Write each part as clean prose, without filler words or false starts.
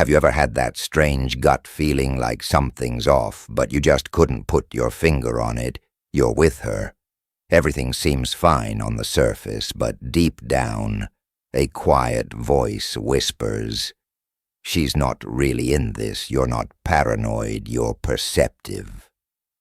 Have you ever had that strange gut feeling like something's off, but you just couldn't put your finger on it? You're with her. Everything seems fine on the surface, but deep down, a quiet voice whispers, "She's not really in this. You're not paranoid, you're perceptive."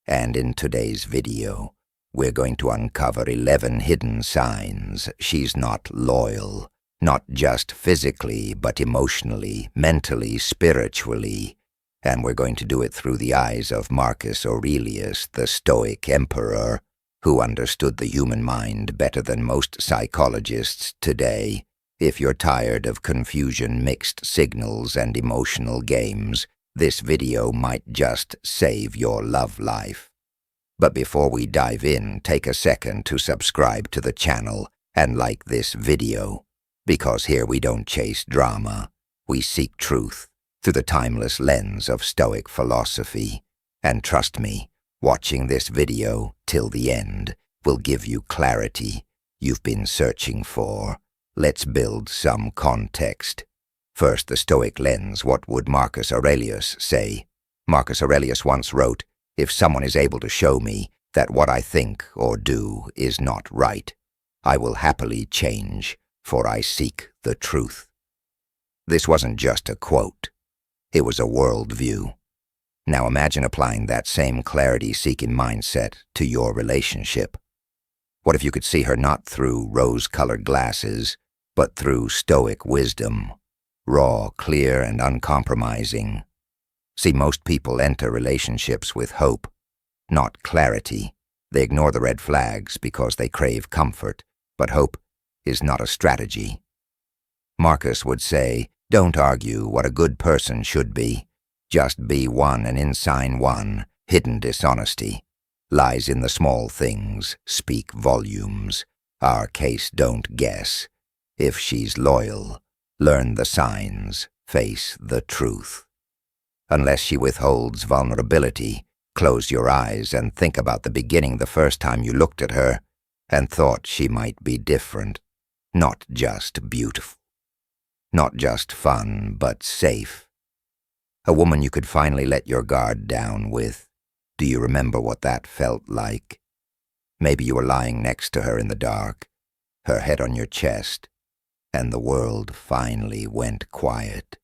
And in today's video, we're going to uncover 11 hidden signs she's not loyal. Not just physically, but emotionally, mentally, spiritually. And we're going to do it through the eyes of Marcus Aurelius, the Stoic emperor, who understood the human mind better than most psychologists today. If you're tired of confusion, mixed signals, and emotional games, this video might just save your love life. But before we dive in, take a second to subscribe to the channel and like this video. Because here we don't chase drama, we seek truth through the timeless lens of Stoic philosophy. And trust me, watching this video till the end will give you clarity you've been searching for. Let's build some context. First, the Stoic lens. What would Marcus Aurelius say? Marcus Aurelius once wrote, "If someone is able to show me that what I think or do is not right, I will happily change, for I seek the truth." This wasn't just a quote. It was a worldview. Now imagine applying that same clarity-seeking mindset to your relationship. What if you could see her not through rose-colored glasses, but through Stoic wisdom, raw, clear, and uncompromising? See, most people enter relationships with hope, not clarity. They ignore the red flags because they crave comfort, but hope is not a strategy. Marcus would say, don't argue what a good person should be. Just be one, and in sign one, hidden dishonesty. Lies in the small things speak volumes. Our case, don't guess. If she's loyal, learn the signs, face the truth. Unless she withholds vulnerability, close your eyes and think about the beginning, the first time you looked at her and thought she might be different. Not just beautiful. Not just fun, but safe. A woman you could finally let your guard down with. Do you remember what that felt like? Maybe you were lying next to her in the dark, her head on your chest, and the world finally went quiet.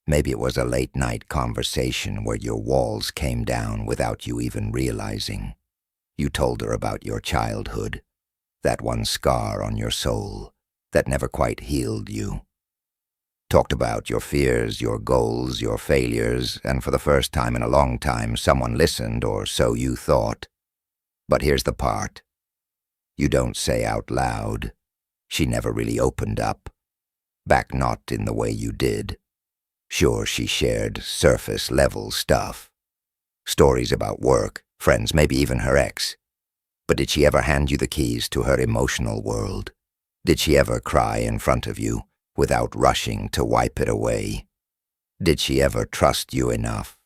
Maybe it was a late-night conversation where your walls came down without you even realizing. You told her about your childhood, that one scar on your soul that never quite healed you. Talked about your fears, your goals, your failures, and for the first time in a long time, someone listened, or so you thought. But here's the part. You don't say out loud. She never really opened up. Back not in the way you did. Sure, she shared surface-level stuff. Stories about work, friends, maybe even her ex. But did she ever hand you the keys to her emotional world? Did she ever cry in front of you without rushing to wipe it away? Did she ever trust you enough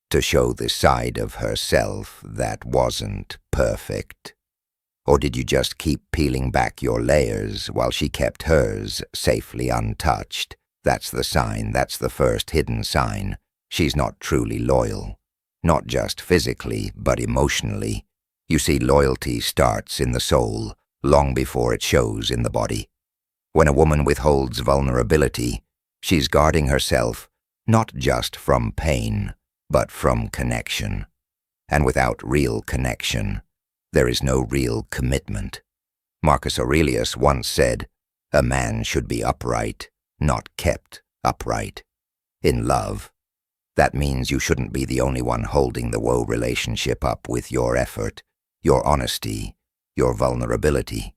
to show the side of herself that wasn't perfect? Or did you just keep peeling back your layers while she kept hers safely untouched? That's the sign, that's the first hidden sign. She's not truly loyal. Not just physically, but emotionally. You see, loyalty starts in the soul, long before it shows in the body. When a woman withholds vulnerability, she's guarding herself not just from pain, but from connection. And without real connection, there is no real commitment. Marcus Aurelius once said, "A man should be upright, not kept upright." In love, that means you shouldn't be the only one holding the woe relationship up with your effort, your honesty, your vulnerability.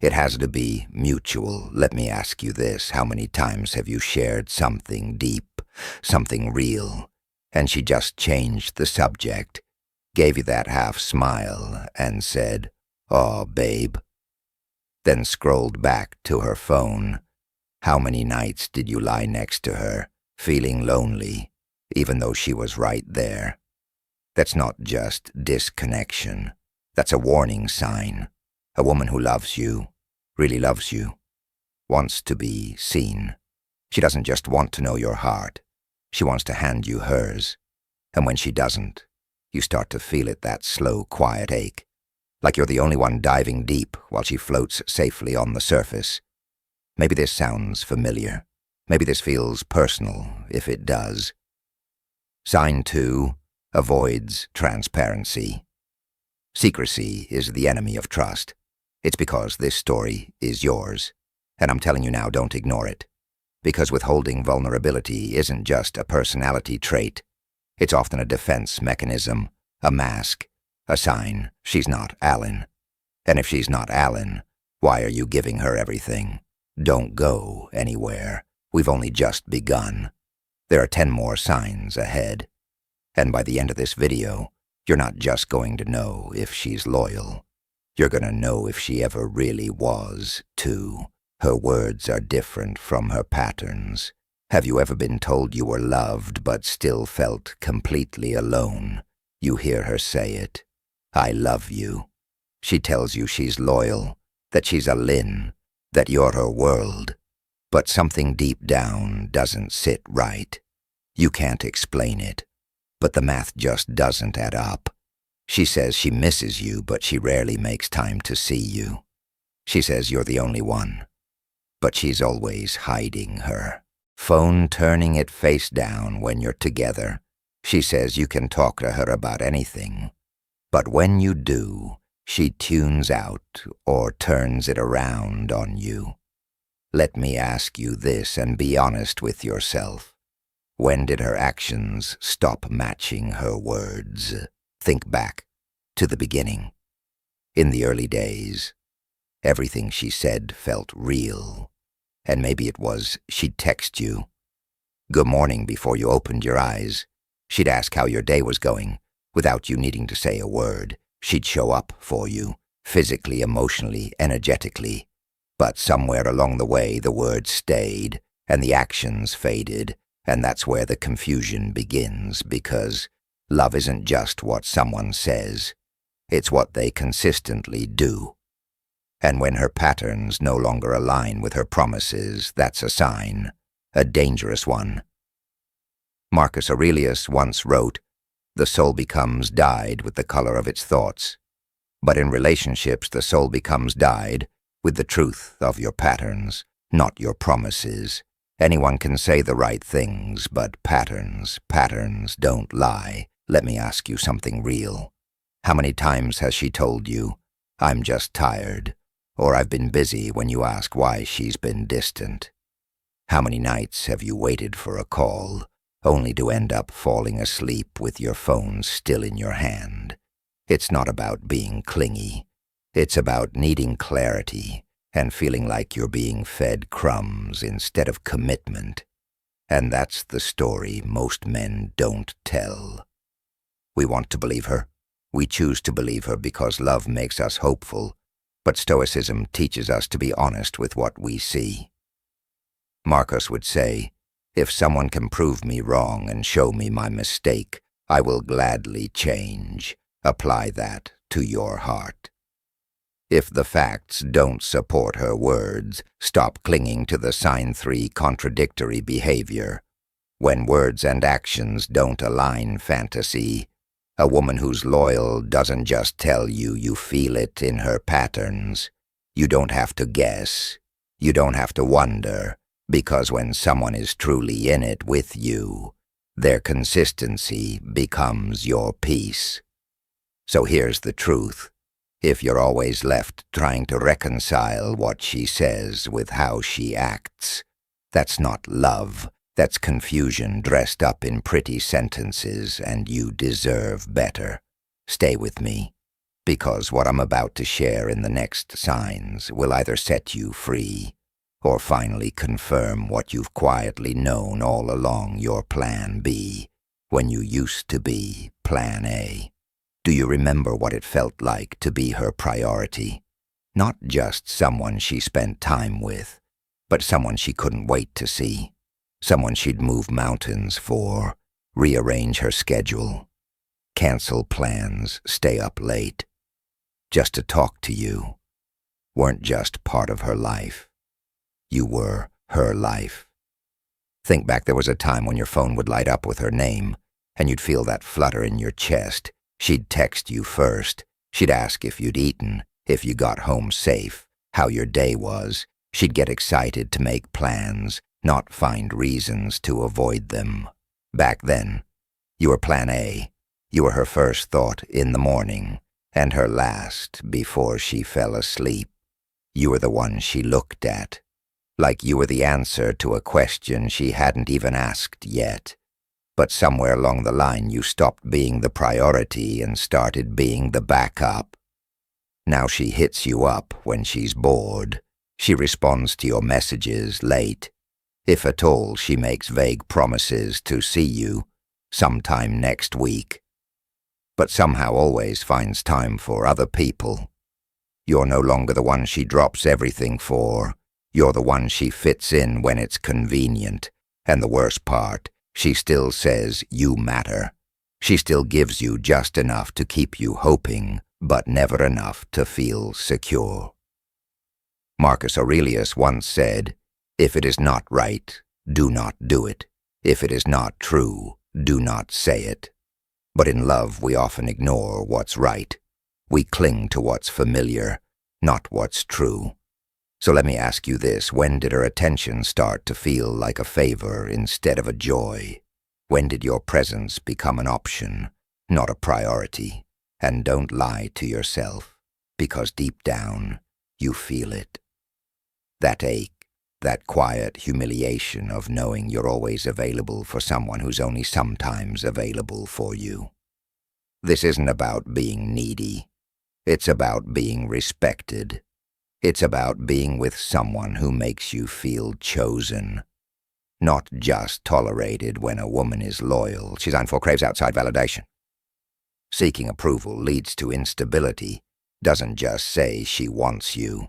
It has to be mutual. Let me ask you this. How many times have you shared something deep, something real, and she just changed the subject, gave you that half smile, and said, "Aw, babe," then scrolled back to her phone? How many nights did you lie next to her, feeling lonely, even though she was right there? That's not just disconnection. That's a warning sign. A woman who loves you, really loves you, wants to be seen, She doesn't just want to know your heart. She wants to hand you hers. And when she doesn't, you start to feel it, that slow, quiet ache, like you're the only one diving deep while she floats safely on the surface. Maybe this sounds familiar. Maybe this feels personal, if it does. Sign 2 avoids transparency. Secrecy is the enemy of trust. It's because this story is yours. And I'm telling you now, don't ignore it. Because withholding vulnerability isn't just a personality trait. It's often a defense mechanism, a mask, a sign she's not Alan. And if she's not Alan, why are you giving her everything? Don't go anywhere. We've only just begun. There are 10 more signs ahead. And by the end of this video, you're not just going to know if she's loyal. You're going to know if she ever really was, too. Her words are different from her patterns. Have you ever been told you were loved but still felt completely alone? You hear her say it. I love you. She tells you she's loyal, that she's a Lynn, that you're her world. But something deep down doesn't sit right. You can't explain it, but the math just doesn't add up. She says she misses you, but she rarely makes time to see you. She says you're the only one, but she's always hiding her phone, turning it face down when you're together. She says you can talk to her about anything, but when you do, she tunes out or turns it around on you. Let me ask you this and be honest with yourself. When did her actions stop matching her words? Think back to the beginning. In the early days, everything she said felt real. And maybe it was she'd text you good morning before you opened your eyes. She'd ask how your day was going without you needing to say a word. She'd show up for you, physically, emotionally, energetically. But somewhere along the way, the words stayed and the actions faded, and that's where the confusion begins, because love isn't just what someone says, it's what they consistently do. And when her patterns no longer align with her promises, that's a sign, a dangerous one. Marcus Aurelius once wrote, "The soul becomes dyed with the color of its thoughts." But in relationships, the soul becomes dyed with the truth of your patterns, not your promises. Anyone can say the right things, but patterns don't lie. Let me ask you something real. How many times has she told you, "I'm just tired," or "I've been busy," when you ask why she's been distant? How many nights have you waited for a call, only to end up falling asleep with your phone still in your hand? It's not about being clingy. It's about needing clarity and feeling like you're being fed crumbs instead of commitment. And that's the story most men don't tell. We want to believe her. We choose to believe her because love makes us hopeful, but Stoicism teaches us to be honest with what we see. Marcus would say, "If someone can prove me wrong and show me my mistake, I will gladly change." Apply that to your heart. If the facts don't support her words, stop clinging to the sign 3 contradictory behavior. When words and actions don't align, fantasy. A woman who's loyal doesn't just tell you, you feel it in her patterns. You don't have to guess. You don't have to wonder, because when someone is truly in it with you, their consistency becomes your peace. So here's the truth. If you're always left trying to reconcile what she says with how she acts, that's not love. That's confusion dressed up in pretty sentences, and you deserve better. Stay with me, because what I'm about to share in the next signs will either set you free or finally confirm what you've quietly known all along, your plan B, when you used to be plan A. Do you remember what it felt like to be her priority? Not just someone she spent time with, but someone she couldn't wait to see. Someone she'd move mountains for, rearrange her schedule, cancel plans, stay up late, just to talk to you. Weren't just part of her life. You were her life. Think back, there was a time when your phone would light up with her name, and you'd feel that flutter in your chest. She'd text you first. She'd ask if you'd eaten, if you got home safe, how your day was. She'd get excited to make plans, not find reasons to avoid them. Back then, you were plan A. You were her first thought in the morning, and her last before she fell asleep. You were the one she looked at, like you were the answer to a question she hadn't even asked yet. But somewhere along the line you stopped being the priority and started being the backup. Now she hits you up when she's bored. She responds to your messages late. If at all, she makes vague promises to see you sometime next week, but somehow always finds time for other people. You're no longer the one she drops everything for. You're the one she fits in when it's convenient. And the worst part, she still says you matter. She still gives you just enough to keep you hoping, but never enough to feel secure. Marcus Aurelius once said, "If it is not right, do not do it. If it is not true, do not say it." But in love, we often ignore what's right. We cling to what's familiar, not what's true. So let me ask you this: when did her attention start to feel like a favor instead of a joy? When did your presence become an option, not a priority? And don't lie to yourself, because deep down, you feel it. That ache, that quiet humiliation of knowing you're always available for someone who's only sometimes available for you. This isn't about being needy. It's about being respected. It's about being with someone who makes you feel chosen, not just tolerated. When a woman is loyal, she's unfaithful, craves outside validation. Seeking approval leads to instability, doesn't just say she wants you.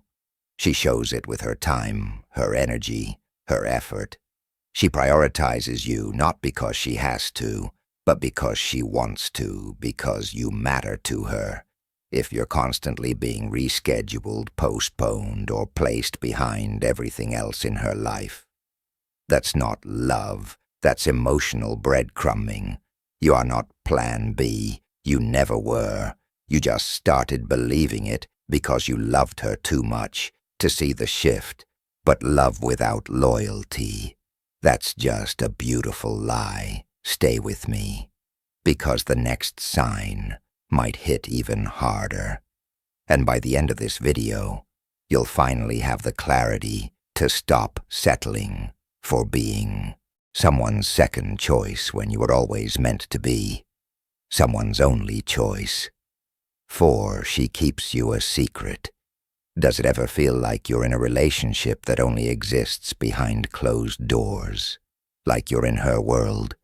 She shows it with her time, her energy, her effort. She prioritizes you not because she has to, but because she wants to, because you matter to her. If you're constantly being rescheduled, postponed, or placed behind everything else in her life, that's not love. That's emotional breadcrumbing. You are not plan B. You never were. You just started believing it because you loved her too much to see the shift. But love without loyalty, that's just a beautiful lie. Stay with me, because the next sign might hit even harder. And by the end of this video, you'll finally have the clarity to stop settling for being someone's second choice when you were always meant to be someone's only choice. For she keeps you a secret. Does it ever feel like you're in a relationship that only exists behind closed doors? Like you're in her world,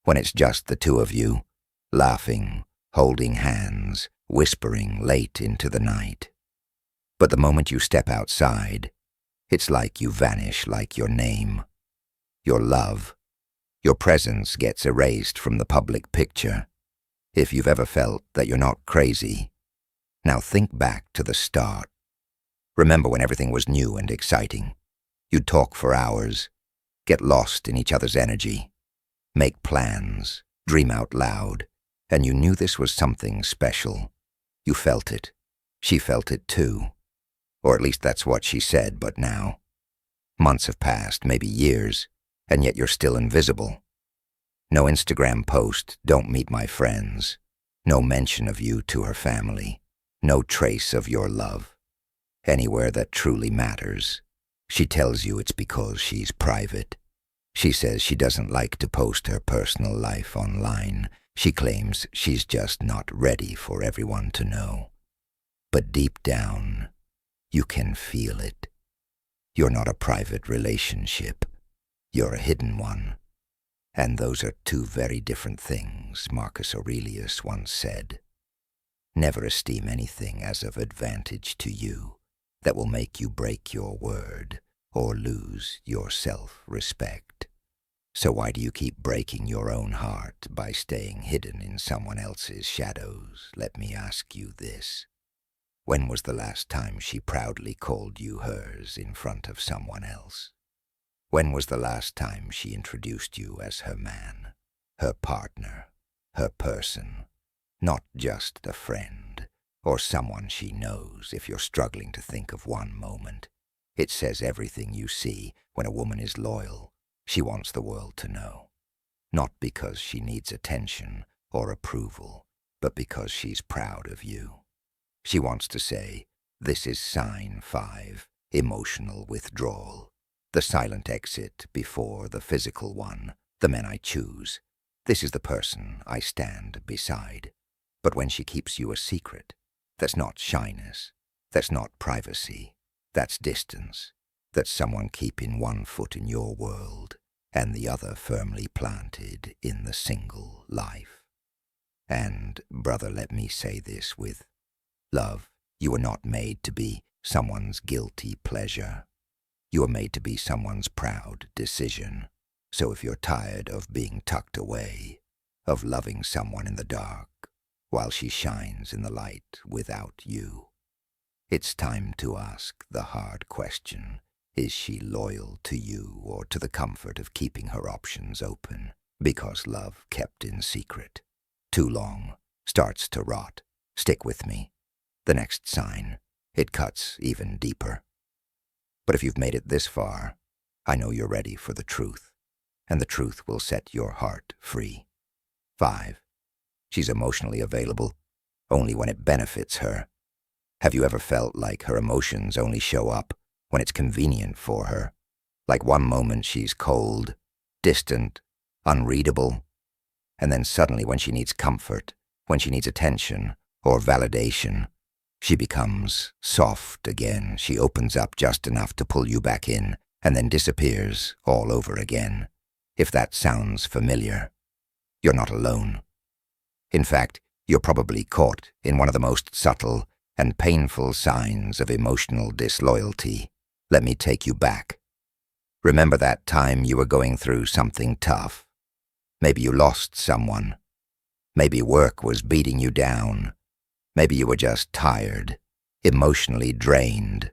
when it's just the two of you, laughing, holding hands, whispering late into the night. But the moment you step outside, it's like you vanish, like your name, your love, your presence gets erased from the public picture. If you've ever felt that you're not crazy, now think back to the start. Remember when everything was new and exciting. You'd talk for hours, get lost in each other's energy, make plans, dream out loud, and you knew this was something special. You felt it. She felt it too. Or at least that's what she said. But now, months have passed, maybe years, and yet you're still invisible. No Instagram post, "Don't meet my friends." No mention of you to her family. No trace of your love. Anywhere that truly matters. She tells you it's because she's private. She says she doesn't like to post her personal life online. She claims she's just not ready for everyone to know. But deep down, you can feel it. You're not a private relationship. You're a hidden one. And those are two very different things, Marcus Aurelius once said. Never esteem anything as of advantage to you that will make you break your word or lose your self-respect. So why do you keep breaking your own heart by staying hidden in someone else's shadows? Let me ask you this. When was the last time she proudly called you hers in front of someone else? When was the last time she introduced you as her man, her partner, her person? Not just a friend, or someone she knows if you're struggling to think of one moment. It says everything you see when a woman is loyal. She wants the world to know. Not because she needs attention or approval, but because she's proud of you. She wants to say, this is sign 5, emotional withdrawal. The silent exit before the physical one, the man I choose. This is the person I stand beside. But when she keeps you a secret, that's not shyness, that's not privacy, that's distance, that's someone keeping one foot in your world and the other firmly planted in the single life. And, brother, let me say this with love. You were not made to be someone's guilty pleasure. You are made to be someone's proud decision. So if you're tired of being tucked away, of loving someone in the dark, while she shines in the light without you, it's time to ask the hard question. Is she loyal to you or to the comfort of keeping her options open? Because love kept in secret too long starts to rot. Stick with me. The next sign, it cuts even deeper. But if you've made it this far, I know you're ready for the truth, and the truth will set your heart free. 5. She's emotionally available only when it benefits her. Have you ever felt like her emotions only show up when it's convenient for her? Like one moment she's cold, distant, unreadable, and then suddenly when she needs comfort, when she needs attention or validation, she becomes soft again. She opens up just enough to pull you back in and then disappears all over again. If that sounds familiar, you're not alone. In fact, you're probably caught in one of the most subtle and painful signs of emotional disloyalty. Let me take you back. Remember that time you were going through something tough? Maybe you lost someone. Maybe work was beating you down. Maybe you were just tired, emotionally drained,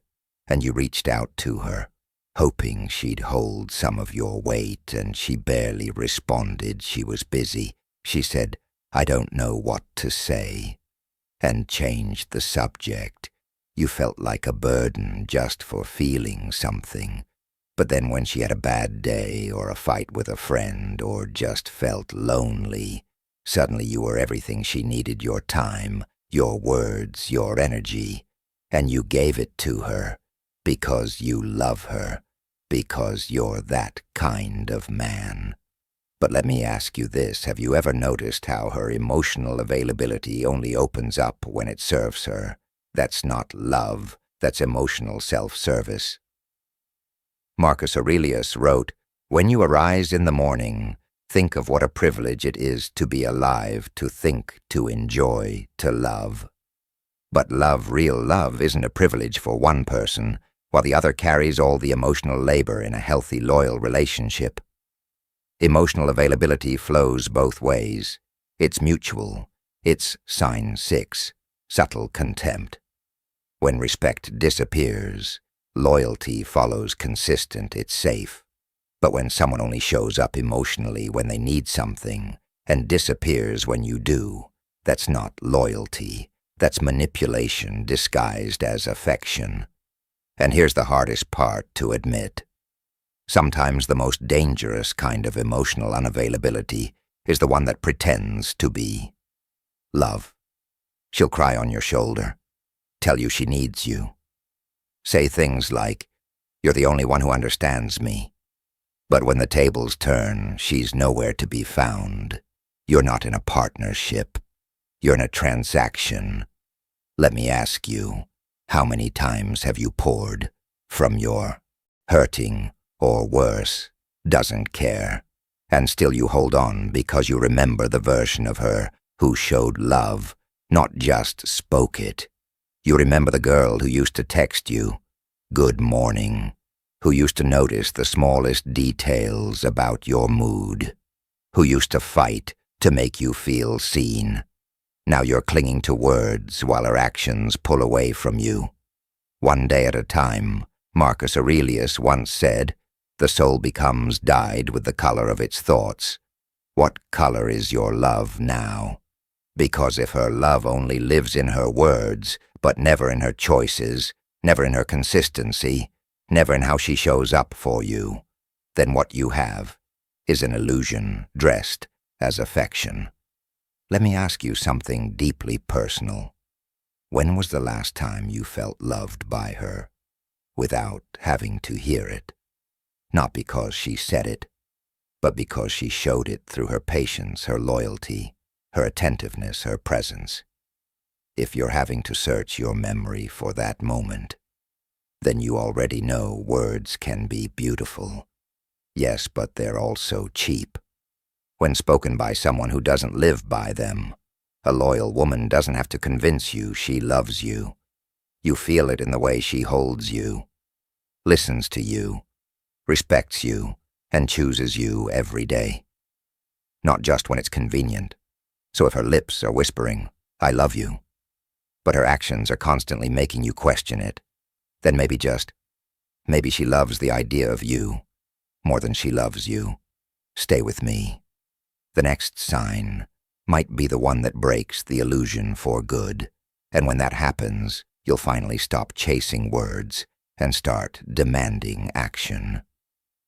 and you reached out to her, hoping she'd hold some of your weight, and she barely responded. She was busy. She said, I don't know what to say, and changed the subject. You felt like a burden just for feeling something. But then when she had a bad day or a fight with a friend or just felt lonely, suddenly you were everything she needed, your time, your words, your energy, and you gave it to her because you love her, because you're that kind of man. But let me ask you this, have you ever noticed how her emotional availability only opens up when it serves her? That's not love, that's emotional self-service. Marcus Aurelius wrote, when you arise in the morning, think of what a privilege it is to be alive, to think, to enjoy, to love. But love, real love, isn't a privilege for one person, while the other carries all the emotional labor in a healthy, loyal relationship. Emotional availability flows both ways. It's mutual. It's sign 6, subtle contempt. When respect disappears, loyalty follows consistent, it's safe. But when someone only shows up emotionally when they need something and disappears when you do, that's not loyalty. That's manipulation disguised as affection. And here's the hardest part to admit. Sometimes the most dangerous kind of emotional unavailability is the one that pretends to be love. She'll cry on your shoulder, tell you she needs you. Say things like, you're the only one who understands me. But when the tables turn, she's nowhere to be found. You're not in a partnership. You're in a transaction. Let me ask you, how many times have you poured from your hurting or worse, doesn't care, and still you hold on because you remember the version of her who showed love, not just spoke it. You remember the girl who used to text you, good morning, who used to notice the smallest details about your mood, who used to fight to make you feel seen. Now you're clinging to words while her actions pull away from you. One day at a time, Marcus Aurelius once said, The soul becomes dyed with the color of its thoughts. What color is your love now? Because if her love only lives in her words, but never in her choices, never in her consistency, never in how she shows up for you, then what you have is an illusion dressed as affection. Let me ask you something deeply personal. When was the last time you felt loved by her without having to hear it? Not because she said it, but because she showed it through her patience, her loyalty, her attentiveness, her presence. If you're having to search your memory for that moment, then you already know words can be beautiful. Yes, but they're also cheap. When spoken by someone who doesn't live by them, a loyal woman doesn't have to convince you she loves you. You feel it in the way she holds you, listens to you, respects you, and chooses you every day. Not just when it's convenient. So if her lips are whispering, "I love you," but her actions are constantly making you question it, then maybe she loves the idea of you more than she loves you. Stay with me. The next sign might be the one that breaks the illusion for good, and when that happens, you'll finally stop chasing words and start demanding action.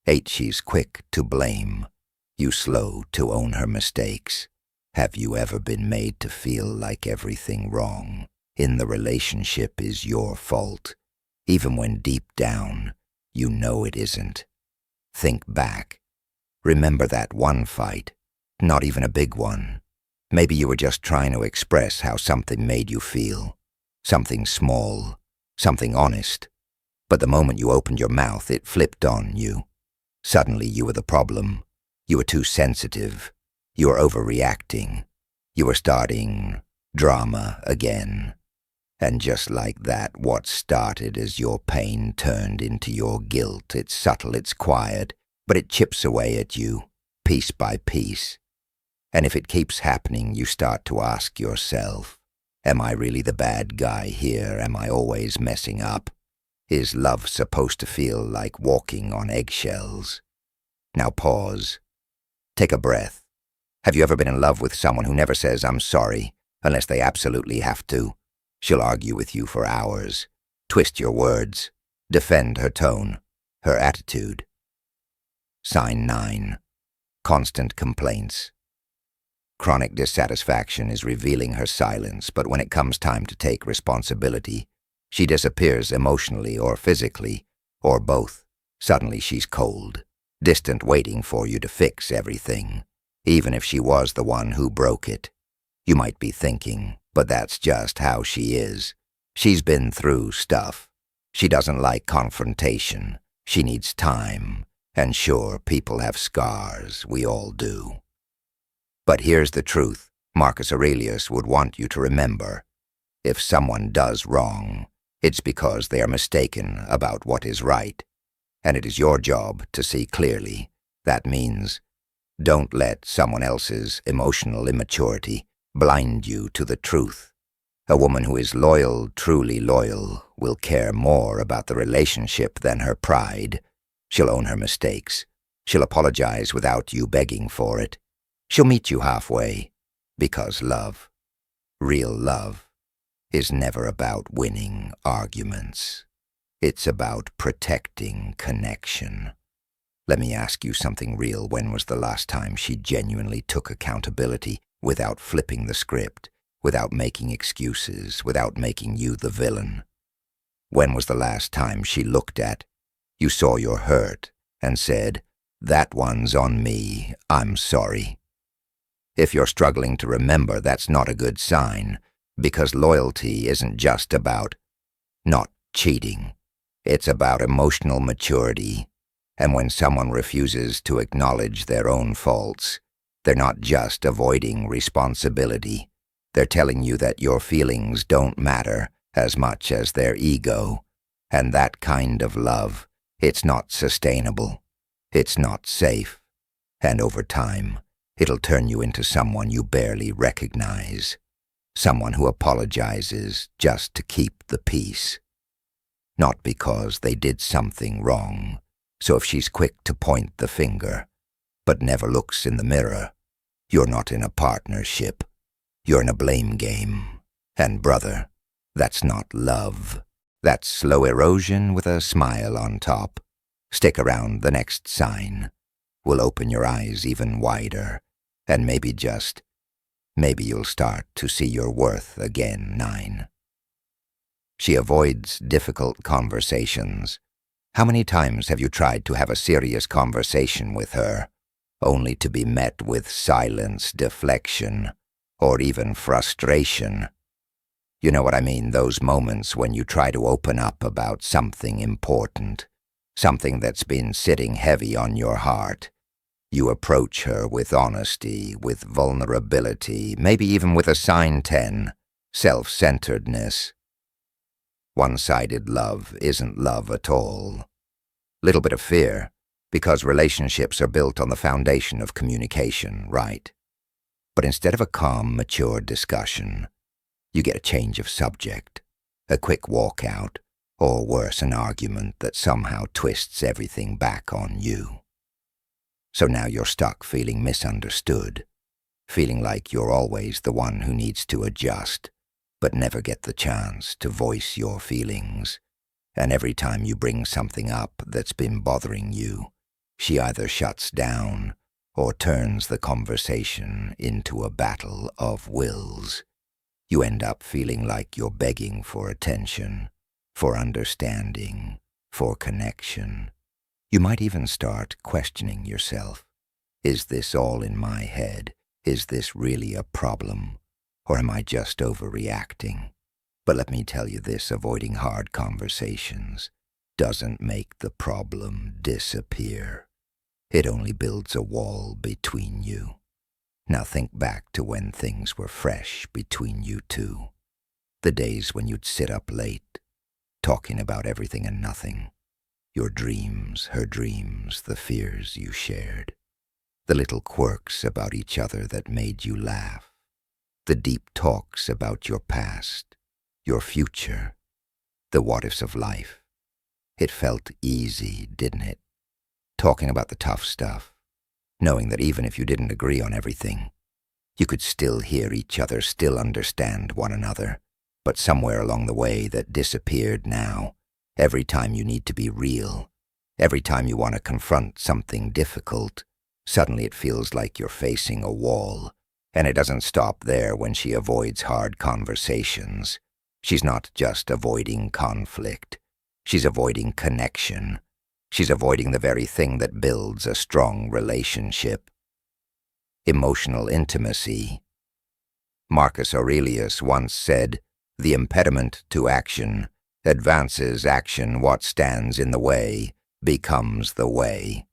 8, she's quick to blame, you slow to own her mistakes. Have you ever been made to feel like everything wrong in the relationship is your fault, even when deep down you know it isn't? Think back. Remember that one fight, not even a big one. Maybe you were just trying to express how something made you feel, something small, something honest. But the moment you opened your mouth, it flipped on you. Suddenly you were the problem. You were too sensitive. You were overreacting. You were starting drama again. And just like that, what started as your pain turned into your guilt. It's subtle, it's quiet, but it chips away at you, piece by piece. And if it keeps happening, you start to ask yourself, am I really the bad guy here? Am I always messing up? Is love supposed to feel like walking on eggshells? Now pause. Take a breath. Have you ever been in love with someone who never says, "I'm sorry," unless they absolutely have to? She'll argue with you for hours, twist your words, defend her tone, her attitude. Sign 9. Constant complaints. Chronic dissatisfaction is revealing her silence, but when it comes time to take responsibility, she disappears emotionally or physically, or both. Suddenly she's cold, distant, waiting for you to fix everything, even if she was the one who broke it. You might be thinking, but that's just how she is. She's been through stuff. She doesn't like confrontation. She needs time. And sure, people have scars. We all do. But here's the truth. Marcus Aurelius would want you to remember. If someone does wrong, it's because they are mistaken about what is right. And it is your job to see clearly. That means don't let someone else's emotional immaturity blind you to the truth. A woman who is loyal, truly loyal, will care more about the relationship than her pride. She'll own her mistakes. She'll apologize without you begging for it. She'll meet you halfway, because love, real love, is never about winning arguments. It's about protecting connection. Let me ask you something real. When was the last time she genuinely took accountability without flipping the script, without making excuses, without making you the villain? When was the last time she looked at you, saw your hurt, and said, "That one's on me, I'm sorry"? If you're struggling to remember, that's not a good sign, because loyalty isn't just about not cheating. It's about emotional maturity. And when someone refuses to acknowledge their own faults, they're not just avoiding responsibility. They're telling you that your feelings don't matter as much as their ego. And that kind of love, it's not sustainable. It's not safe. And over time, it'll turn you into someone you barely recognize. Someone who apologizes just to keep the peace. Not because they did something wrong, So if she's quick to point the finger, but never looks in the mirror, you're not in a partnership. You're in a blame game. And brother, that's not love. That's slow erosion with a smile on top. Stick around the next sign. Will open your eyes even wider. And maybe you'll start to see your worth again, 9. She avoids difficult conversations. How many times have you tried to have a serious conversation with her, only to be met with silence, deflection, or even frustration? You know what I mean, those moments when you try to open up about something important, something that's been sitting heavy on your heart. You approach her with honesty, with vulnerability, maybe even with a sign 10, self-centeredness. One-sided love isn't love at all. Little bit of fear, because relationships are built on the foundation of communication, right? But instead of a calm, mature discussion, you get a change of subject, a quick walkout, or worse, an argument that somehow twists everything back on you. So now you're stuck feeling misunderstood, feeling like you're always the one who needs to adjust, but never get the chance to voice your feelings. And every time you bring something up that's been bothering you, she either shuts down or turns the conversation into a battle of wills. You end up feeling like you're begging for attention, for understanding, for connection. You might even start questioning yourself. Is this all in my head? Is this really a problem? Or am I just overreacting? But let me tell you this, avoiding hard conversations doesn't make the problem disappear. It only builds a wall between you. Now think back to when things were fresh between you two. The days when you'd sit up late, talking about everything and nothing. Your dreams, her dreams, the fears you shared. The little quirks about each other that made you laugh. The deep talks about your past, your future, the what-ifs of life. It felt easy, didn't it? Talking about the tough stuff, knowing that even if you didn't agree on everything, you could still hear each other, still understand one another. But somewhere along the way that disappeared now, every time you need to be real, every time you want to confront something difficult, suddenly it feels like you're facing a wall. And it doesn't stop there when she avoids hard conversations. She's not just avoiding conflict. She's avoiding connection. She's avoiding the very thing that builds a strong relationship. Emotional intimacy. Marcus Aurelius once said, "The impediment to action advances action. What stands in the way becomes the way."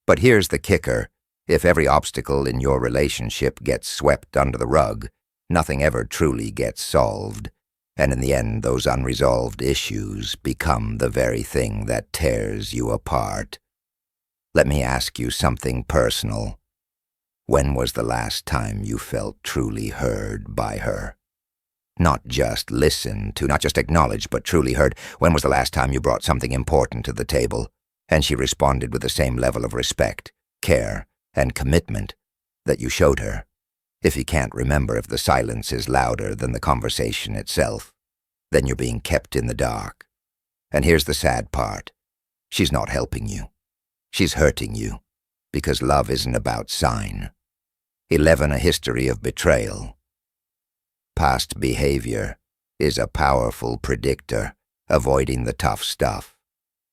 But here's the kicker. If every obstacle in your relationship gets swept under the rug, nothing ever truly gets solved. And in the end, those unresolved issues become the very thing that tears you apart. Let me ask you something personal. When was the last time you felt truly heard by her? Not just listened to, not just acknowledged, but truly heard. When was the last time you brought something important to the table, and she responded with the same level of respect, care, and commitment that you showed her? If you can't remember, if the silence is louder than the conversation itself, then you're being kept in the dark. And here's the sad part. She's not helping you. She's hurting you, because love isn't about sign. 11. A history of betrayal. Past behavior is a powerful predictor, avoiding the tough stuff.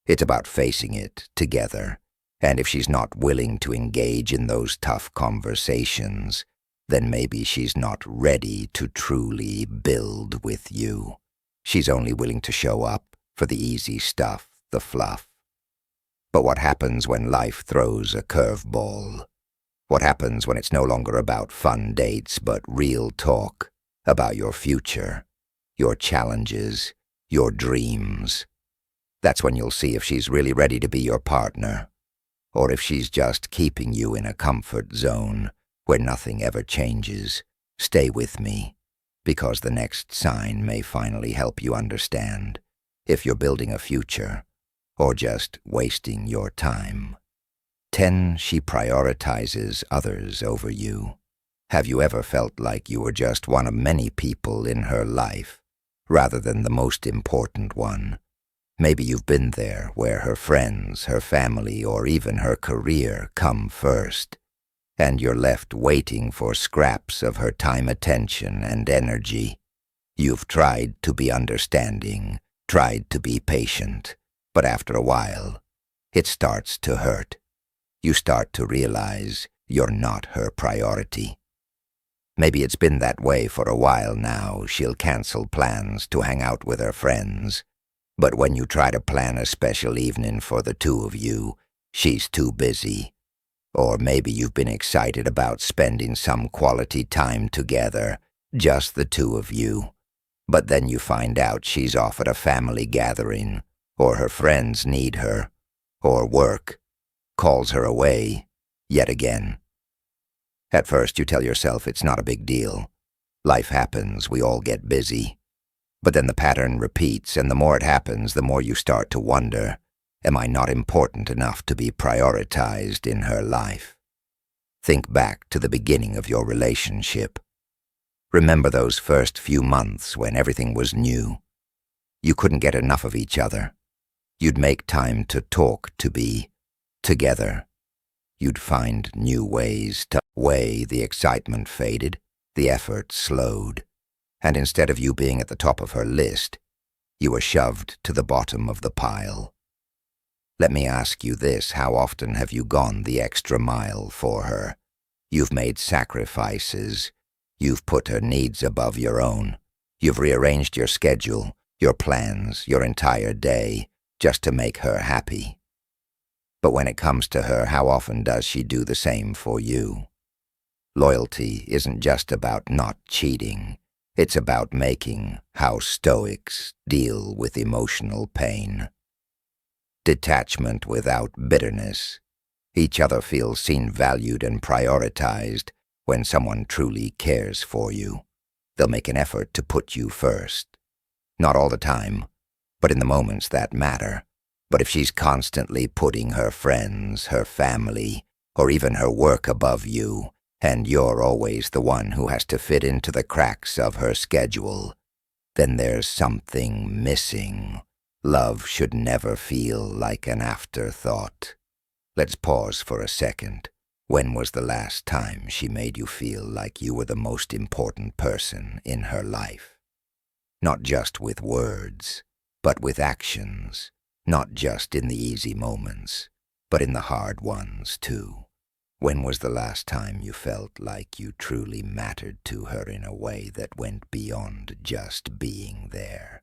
It's about facing it together. And if she's not willing to engage in those tough conversations, then maybe she's not ready to truly build with you. She's only willing to show up for the easy stuff, the fluff. But what happens when life throws a curveball? What happens when it's no longer about fun dates, but real talk about your future, your challenges, your dreams? That's when you'll see if she's really ready to be your partner, or if she's just keeping you in a comfort zone where nothing ever changes. Stay with me, because the next sign may finally help you understand if you're building a future or just wasting your time. 10. She prioritizes others over you. Have you ever felt like you were just one of many people in her life, rather than the most important one? Maybe you've been there where her friends, her family, or even her career come first, and you're left waiting for scraps of her time, attention, and energy. You've tried to be understanding, tried to be patient, but after a while, it starts to hurt. You start to realize you're not her priority. Maybe it's been that way for a while now. She'll cancel plans to hang out with her friends, but when you try to plan a special evening for the two of you, she's too busy. Or maybe you've been excited about spending some quality time together, just the two of you, but then you find out she's off at a family gathering, or her friends need her, or work calls her away yet again. At first you tell yourself it's not a big deal. Life happens, we all get busy. But then the pattern repeats, and the more it happens, the more you start to wonder, am I not important enough to be prioritized in her life? Think back to the beginning of your relationship. Remember those first few months when everything was new. You couldn't get enough of each other. You'd make time to talk, to be together. You'd find new ways to weigh. The excitement faded, the effort slowed, and instead of you being at the top of her list, you were shoved to the bottom of the pile. Let me ask you this: how often have you gone the extra mile for her? You've made sacrifices. You've put her needs above your own. You've rearranged your schedule, your plans, your entire day, just to make her happy. But when it comes to her, how often does she do the same for you? Loyalty isn't just about not cheating. It's about making how Stoics deal with emotional pain. Detachment without bitterness. Each other feels seen, valued, and prioritized. When someone truly cares for you, they'll make an effort to put you first. Not all the time, but in the moments that matter. But if she's constantly putting her friends, her family, or even her work above you, and you're always the one who has to fit into the cracks of her schedule, then there's something missing. Love should never feel like an afterthought. Let's pause for a second. When was the last time she made you feel like you were the most important person in her life? Not just with words, but with actions. Not just in the easy moments, but in the hard ones too. When was the last time you felt like you truly mattered to her in a way that went beyond just being there?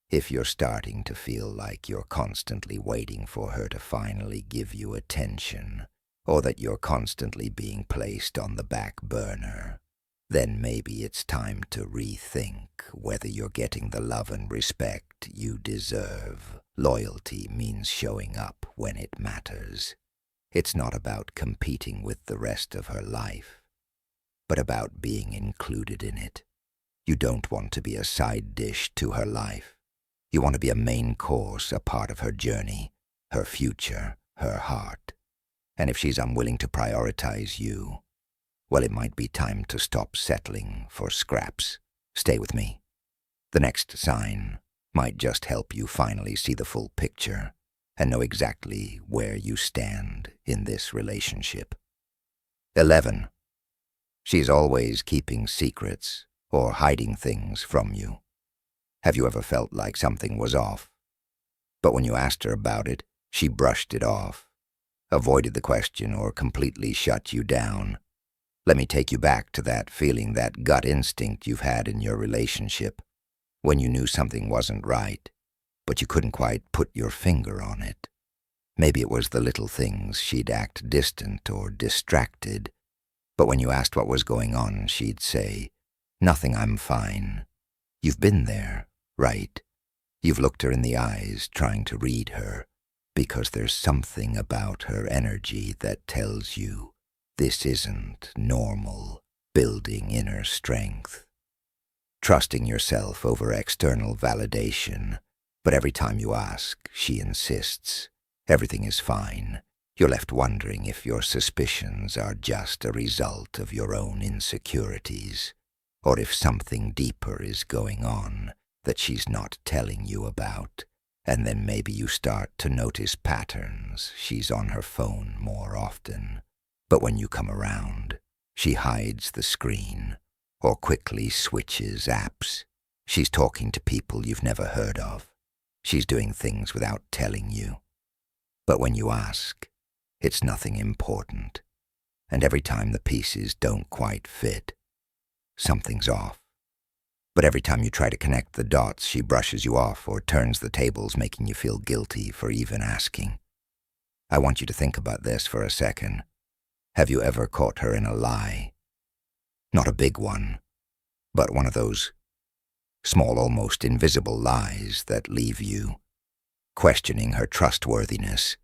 If you're starting to feel like you're constantly waiting for her to finally give you attention, or that you're constantly being placed on the back burner, then maybe it's time to rethink whether you're getting the love and respect you deserve. Loyalty means showing up when it matters. It's not about competing with the rest of her life, but about being included in it. You don't want to be a side dish to her life. You want to be a main course, a part of her journey, her future, her heart. And if she's unwilling to prioritize you, well, it might be time to stop settling for scraps. Stay with me. The next sign might just help you finally see the full picture and know exactly where you stand in this relationship. 11. She's always keeping secrets or hiding things from you. Have you ever felt like something was off? But when you asked her about it, she brushed it off, avoided the question, or completely shut you down. Let me take you back to that feeling, that gut instinct you've had in your relationship, when you knew something wasn't right, but you couldn't quite put your finger on it. Maybe it was the little things. She'd act distant or distracted, but when you asked what was going on, she'd say, "Nothing, I'm fine." You've been there, right? You've looked her in the eyes, trying to read her, because there's something about her energy that tells you this isn't normal. Building inner strength. Trusting yourself over external validation. But every time you ask, she insists. Everything is fine. You're left wondering if your suspicions are just a result of your own insecurities, or if something deeper is going on that she's not telling you about. And then maybe you start to notice patterns. She's on her phone more often, but when you come around, she hides the screen or quickly switches apps. She's talking to people you've never heard of. She's doing things without telling you. But when you ask, it's nothing important. And every time the pieces don't quite fit, something's off. But every time you try to connect the dots, she brushes you off or turns the tables, making you feel guilty for even asking. I want you to think about this for a second. Have you ever caught her in a lie? Not a big one, but one of those small, almost invisible lies that leave you questioning her trustworthiness.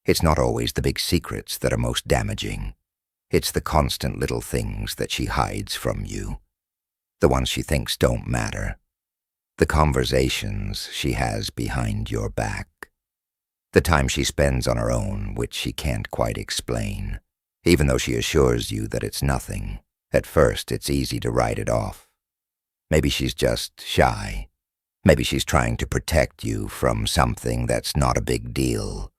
It's not always the big secrets that are most damaging. It's the constant little things that she hides from you. The ones she thinks don't matter. The conversations she has behind your back. The time she spends on her own, which she can't quite explain. Even though she assures you that it's nothing, at first it's easy to write it off. Maybe she's just shy. Maybe she's trying to protect you from something that's not a big deal.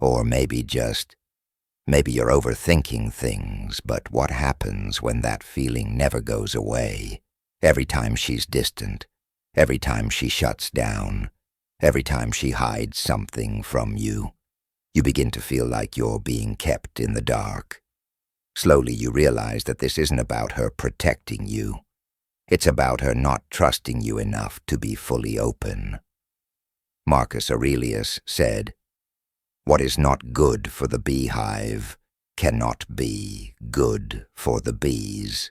Or maybe you're overthinking things, but what happens when that feeling never goes away? Every time she's distant, every time she shuts down, every time she hides something from you, you begin to feel like you're being kept in the dark. Slowly you realize that this isn't about her protecting you. It's about her not trusting you enough to be fully open. Marcus Aurelius said, "What is not good for the beehive cannot be good for the bees."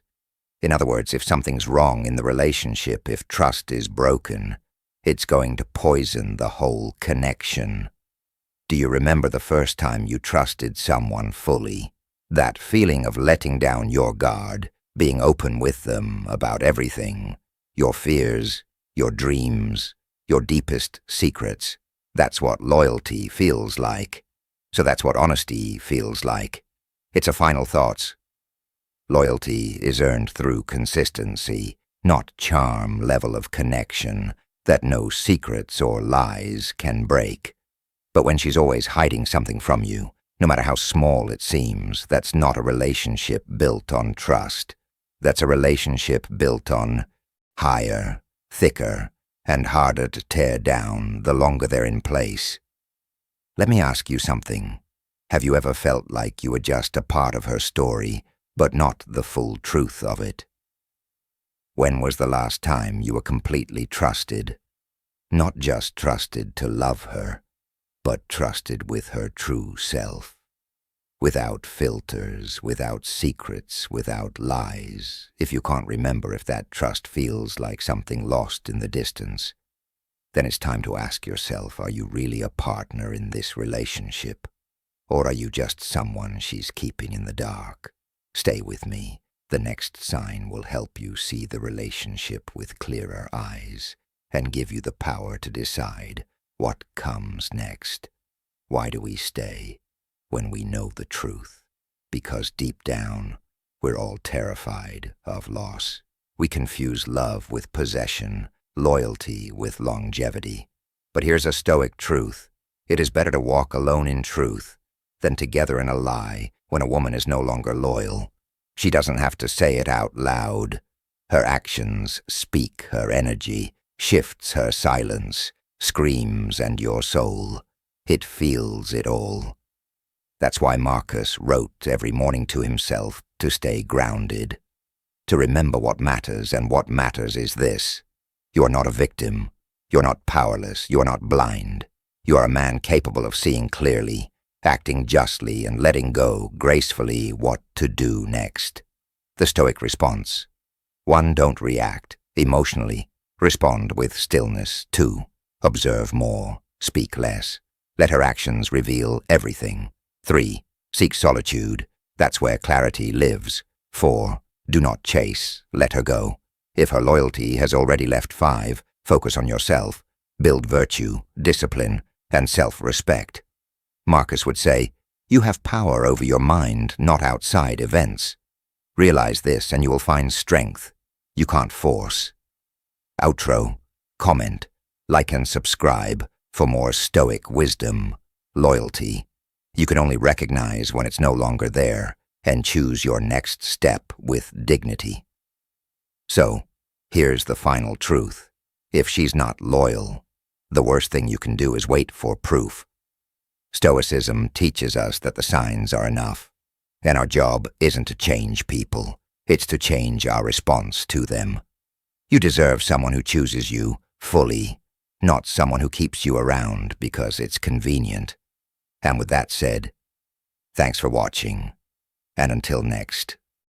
In other words, if something's wrong in the relationship, if trust is broken, it's going to poison the whole connection. Do you remember the first time you trusted someone fully? That feeling of letting down your guard, being open with them about everything, your fears, your dreams, your deepest secrets. That's what loyalty feels like. So that's what honesty feels like. It's a final thoughts. Loyalty is earned through consistency, not charm level of connection that no secrets or lies can break. But when she's always hiding something from you, no matter how small it seems, that's not a relationship built on trust. That's a relationship built on higher, thicker, and harder to tear down the longer they're in place. Let me ask you something. Have you ever felt like you were just a part of her story, but not the full truth of it? When was the last time you were completely trusted? Not just trusted to love her, but trusted with her true self. Without filters, without secrets, without lies. If you can't remember if that trust feels like something lost in the distance, then it's time to ask yourself, are you really a partner in this relationship? Or are you just someone she's keeping in the dark? Stay with me. The next sign will help you see the relationship with clearer eyes and give you the power to decide what comes next. Why do we stay when we know the truth? Because deep down, we're all terrified of loss. We confuse love with possession, loyalty with longevity. But here's a Stoic truth. It is better to walk alone in truth than together in a lie when a woman is no longer loyal. She doesn't have to say it out loud. Her actions speak her energy, shifts her silence, screams and your soul. It feels it all. That's why Marcus wrote every morning to himself to stay grounded, to remember what matters, and what matters is this. You are not a victim. You're not powerless. You are not blind. You are a man capable of seeing clearly, acting justly, and letting go gracefully what to do next. The Stoic response. 1. Don't react emotionally. Respond with stillness. 2. Observe more. Speak less. Let her actions reveal everything. 3. Seek solitude. That's where clarity lives. 4. Do not chase. Let her go. If her loyalty has already left 5, focus on yourself. build virtue, discipline, and self-respect. Marcus would say, you have power over your mind, not outside events. Realize this and you will find strength you can't force. Outro. Comment, like and subscribe for more Stoic wisdom. Loyalty. You can only recognize when it's no longer there and choose your next step with dignity. So, here's the final truth. If she's not loyal, the worst thing you can do is wait for proof. Stoicism teaches us that the signs are enough, and our job isn't to change people, it's to change our response to them. You deserve someone who chooses you fully, not someone who keeps you around because it's convenient. And with that said, thanks for watching, and until next.